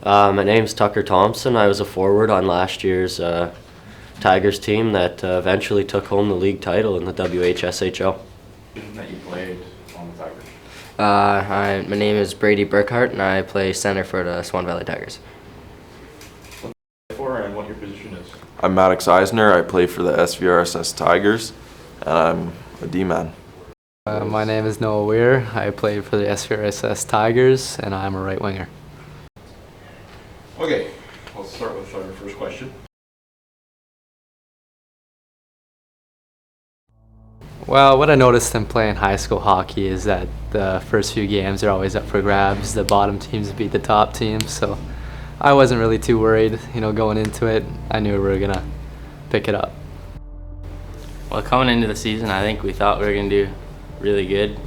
My name's Tucker Thompson. I was a forward on last year's Tigers team that eventually took home the league title in the WHSHL. That you played on the Tigers? My name is Brady Burkhart, and I play center for the Swan Valley Tigers. For and what your position is? I'm Maddox Eisner. I play for the SVRSS Tigers, and I'm a D-man. My name is Noah Weir. I play for the SVRSS Tigers, and I'm a right winger. Okay, let's start with our first question. Well, what I noticed in playing high school hockey is that the first few games are always up for grabs. The bottom teams beat the top teams, so I wasn't really too worried, going into it. I knew we were gonna pick it up. Well, coming into the season, I think we thought we were going to do really good.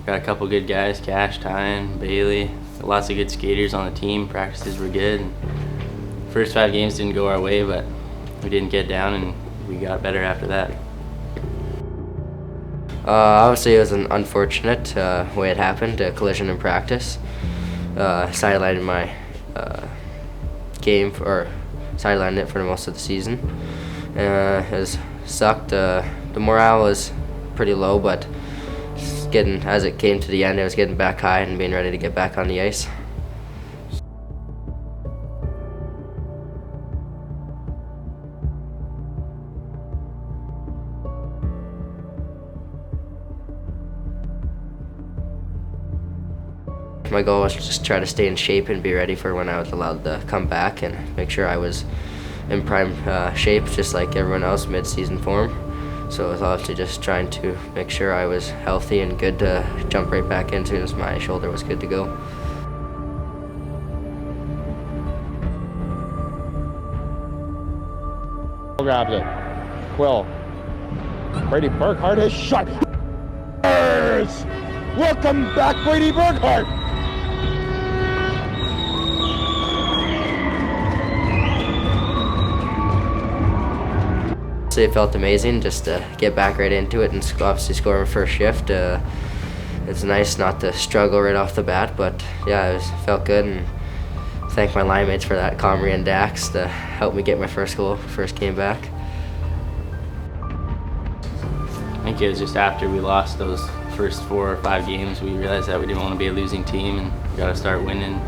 Got a couple good guys, Cash, Tyan, Bailey, lots of good skaters on the team. Practices were good. First 5 games didn't go our way, but we didn't get down and we got better after that. Obviously, it was an unfortunate way it happened, a collision in practice. Sidelined my sidelined it for most of the season. It sucked. The morale was pretty low, but as it came to the end, I was getting back high and being ready to get back on the ice. My goal was to just try to stay in shape and be ready for when I was allowed to come back and make sure I was in prime shape, just like everyone else, mid-season form. So it was obviously just trying to make sure I was healthy and good to jump right back in as soon as my shoulder was good to go. Grabs it. Quill. Brady Burkhart has shot. Welcome back, Brady Burkhart. It felt amazing just to get back right into it and obviously score my first shift. It's nice not to struggle right off the bat, but yeah, it felt good, and thank my line mates for that, Comrie and Dax, to help me get my first goal first came back. I think it was just after we lost those first 4 or 5 games, we realized that we didn't want to be a losing team and we got to start winning.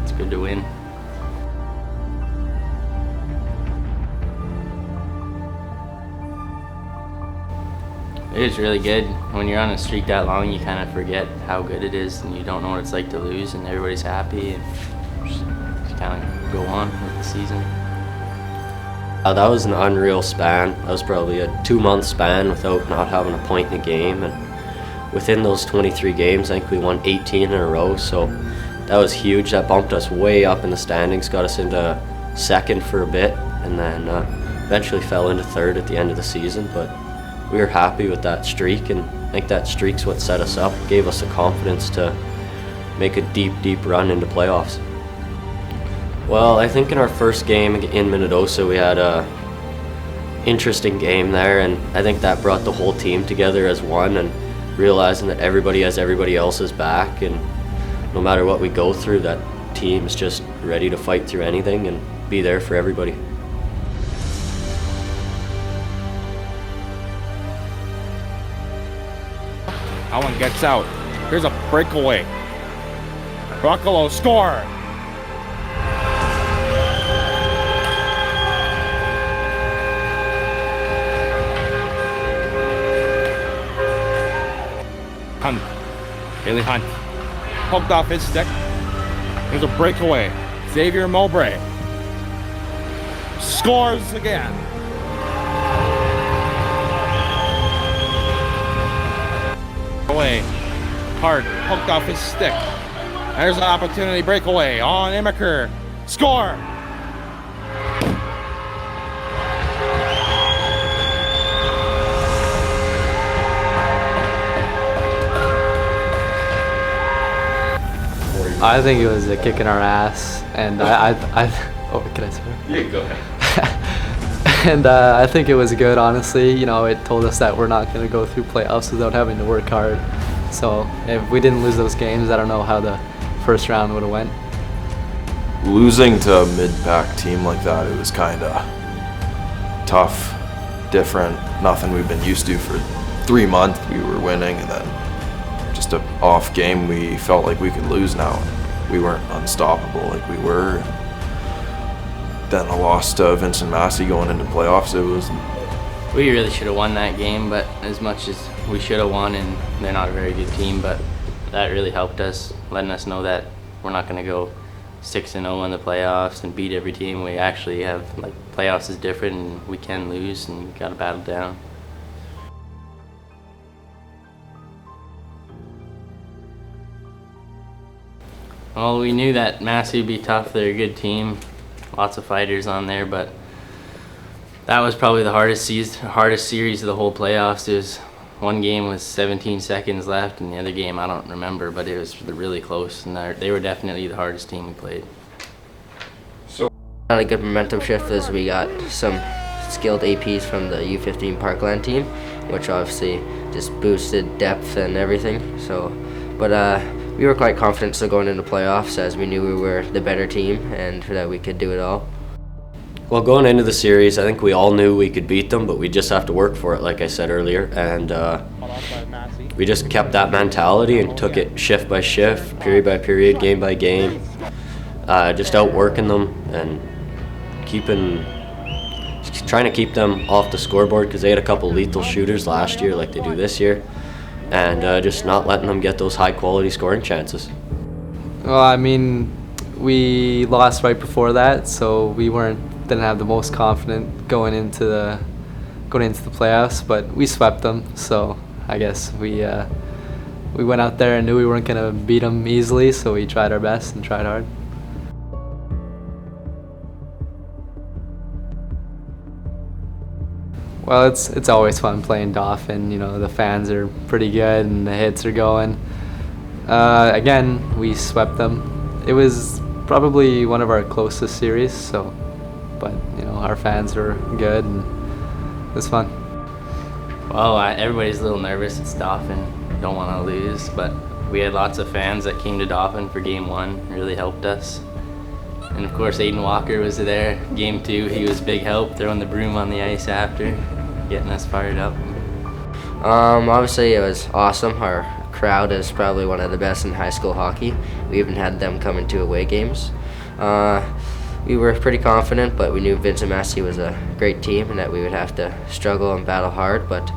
It's good to win. It was really good. When you're on a streak that long, you kind of forget how good it is, and you don't know what it's like to lose, and everybody's happy, and just kind of go on with the season. That was an unreal span. That was probably a 2-month span without not having a point in a game, and within those 23 games, I think we won 18 in a row, so that was huge. That bumped us way up in the standings, got us into second for a bit, and then eventually fell into third at the end of the season, but we were happy with that streak, and I think that streak's what set us up, gave us the confidence to make a deep run into playoffs. Well, I think in our first game in Minnedosa, we had a interesting game there, and I think that brought the whole team together as one, and realizing that everybody has everybody else's back, and no matter what we go through, that team's just ready to fight through anything and be there for everybody. That one gets out. Here's a breakaway. Buccalo score. Hunt. Bailey Hunt. Poked off his stick. Here's a breakaway. Xavier Mowbray. Scores again. Away. Hart poked off his stick. There's an opportunity breakaway on Immaker. Score! I think it was a kick in our ass, and oh, can I swear? Yeah, go ahead. And I think it was good, honestly. It told us that we're not going to go through playoffs without having to work hard. So if we didn't lose those games, I don't know how the first round would have went. losing to a mid-pack team like that, it was kind of tough, different, nothing we've been used to for 3 months. We were winning, and then just an off game, we felt like we could lose now. We weren't unstoppable like we were. Then a loss to Vincent Massey going into playoffs, it was... We really should have won that game, but as much as we should have won, and they're not a very good team, but that really helped us, letting us know that we're not going to go 6-0 in the playoffs and beat every team. We actually have, like, playoffs is different, and we can lose, and we got to battle down. Well, we knew that Massey would be tough. They're a good team, lots of fighters on there, but that was probably the hardest series of the whole playoffs. There's one game with 17 seconds left, and the other game I don't remember, but it was really close, and they were definitely the hardest team we played. Had a good momentum shift as we got some skilled APs from the U15 Parkland team, which obviously just boosted depth and everything. So, but we were quite confident still going into playoffs, as we knew we were the better team and that we could do it all. Well, going into the series, I think we all knew we could beat them, but we just have to work for it, like I said earlier. And we just kept that mentality and took it shift by shift, period by period, game by game, just outworking them and trying to keep them off the scoreboard, because they had a couple lethal shooters last year like they do this year, and just not letting them get those high-quality scoring chances. Well, I mean, we lost right before that, so we didn't have the most confident going into the playoffs, but we swept them. So I guess we went out there and knew we weren't gonna beat them easily, so we tried our best and tried hard. Well, it's always fun playing Dauphin. You know, the fans are pretty good and the hits are going. Again, we swept them. It was probably one of our closest series, so, but you know, our fans were good and it was fun. Well, everybody's a little nervous. It's Dauphin. Don't want to lose, but we had lots of fans that came to Dauphin for Game 1. It really helped us. And of course, Aiden Walker was there. Game 2, he was big help, throwing the broom on the ice after, getting us fired up. Obviously, it was awesome. Our crowd is probably one of the best in high school hockey. We even had them come into away games. We were pretty confident, but we knew Vincent Massey was a great team and that we would have to struggle and battle hard. But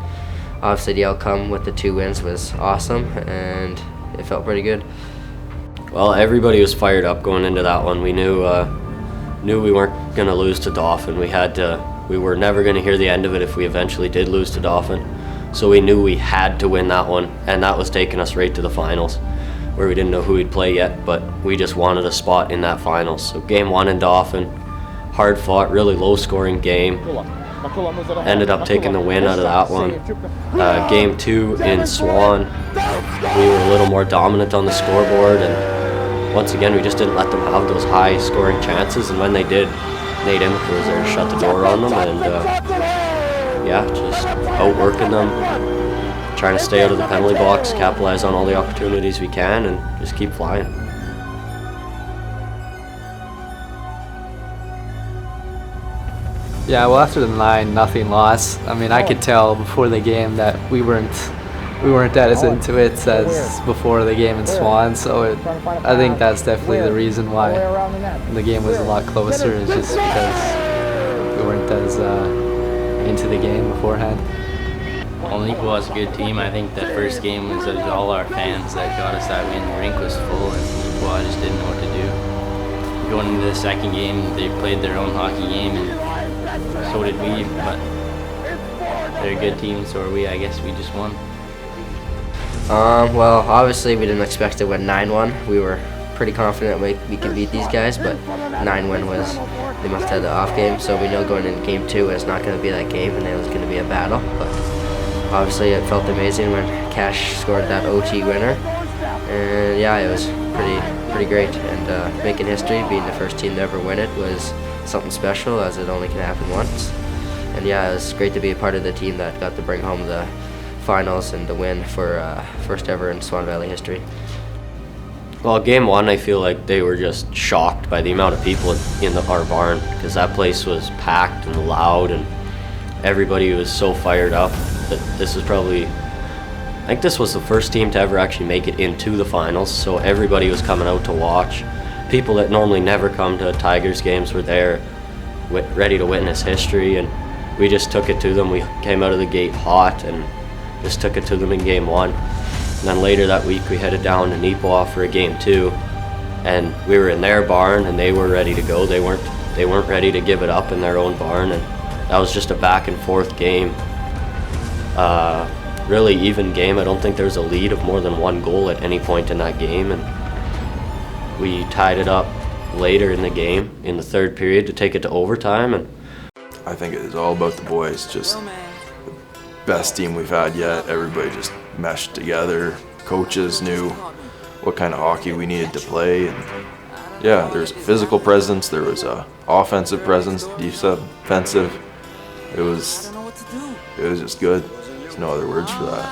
obviously, the outcome with the 2 wins was awesome, and it felt pretty good. Well, everybody was fired up going into that one. We knew we weren't going to lose to Dauphin. We were never going to hear the end of it if we eventually did lose to Dauphin. So we knew we had to win that one, and that was taking us right to the finals, where we didn't know who we'd play yet, but we just wanted a spot in that finals. So Game 1 in Dauphin, hard fought, really low scoring game. Ended up taking the win out of that one. Game 2 in Swan, we were a little more dominant on the scoreboard, and once again we just didn't let them have those high scoring chances, and when they did, Nate Immick was there to shut the door on them, and yeah, just outworking them, trying to stay out of the penalty box, capitalize on all the opportunities we can, and just keep flying. Yeah, well, after the 9-0 loss, I mean, I could tell before the game that we weren't as into it as before the game in Swan. So I think that's definitely the reason why the game was a lot closer, is just because we weren't as into the game beforehand. Well, Niqua was a good team. I think that first game was all our fans that got us that win. The rink was full, and Niqua just didn't know what to do. Going into the second game, they played their own hockey game, and so did we, but they're a good team, so are we. I guess we just won. Well, obviously we didn't expect to win 9-1. We were pretty confident we could beat these guys, but 9-1 was, they must have had the off game, so we know going into Game 2 it's not going to be that game, and it was going to be a battle. But obviously it felt amazing when Cash scored that OT winner, and yeah, it was pretty great. And making history, being the first team to ever win it, was something special, as it only can happen once. And yeah, it was great to be a part of the team that got to bring home the finals and the win for first ever in Swan Valley history. Well, game one, I feel like they were just shocked by the amount of people in our barn, because that place was packed and loud, and everybody was so fired up that this was probably, I think this was the first team to ever actually make it into the finals, so everybody was coming out to watch. People that normally never come to Tigers games were there, ready to witness history, and we just took it to them. We came out of the gate hot and just took it to them in game one. And then later that week we headed down to Neepawa for a game two, and we were in their barn and they were ready to go. They weren't ready to give it up in their own barn, and that was just a back and forth game. Really even game. I don't think there was a lead of more than 1 goal at any point in that game, and we tied it up later in the game in the third period to take it to overtime. And I think it is all about the boys. Just the best team we've had yet. Everybody just meshed together. Coaches knew what kind of hockey we needed to play, and yeah, there was a physical presence, there was a offensive presence, defensive. It was just good. There's no other words for that.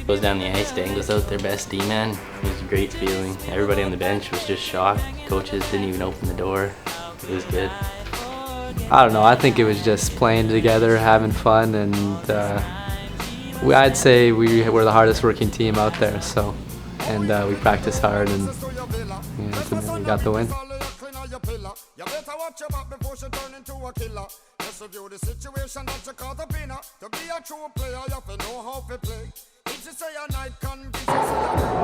Goes down the ice, dangles out their best D-man. It was a great feeling. Everybody on the bench was just shocked. Coaches didn't even open the door. It was good. I don't know. I think it was just playing together, having fun, and I'd say we were the hardest working team out there. So, and we practiced hard, and ultimately we got the win.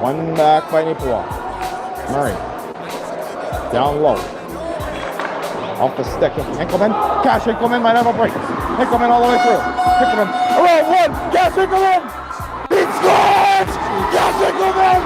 One back by Neepawa. Murray. Down low. Off the stick of Hinkleman. Cash Hinkleman might have a break. Hinkleman all the way through. Hinkleman around one. Cash Hinkleman. He scores! Cash Hinkleman